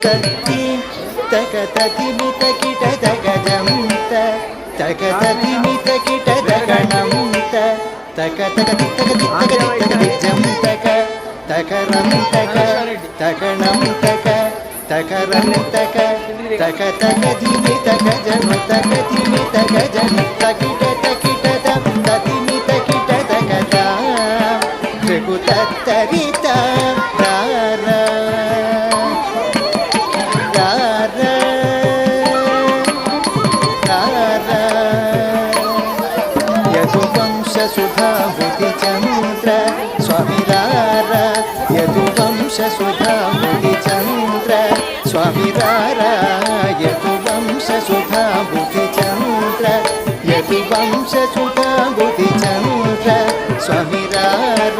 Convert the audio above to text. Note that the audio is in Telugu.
తత్తి తకతతిమిత కిట తగజంత తకతతిమిత కిట తగణంత తకతకతి తకతి తకతి తకతి జంతక తకరం తక తకణం తక తకరం తక తకతకతిమి తగజం తకతిమి తగజం తకిట తకిట తతిమిత కిట తగత త్రికుతత్తరిత సుధాముదిచంద్ర స్వామిరార యదువంశసుధాముదిచంద్ర స్వామిరార యదువంశసుధాముదిచంద్ర యదువంశసుధాముదిచంద్ర స్వామిరార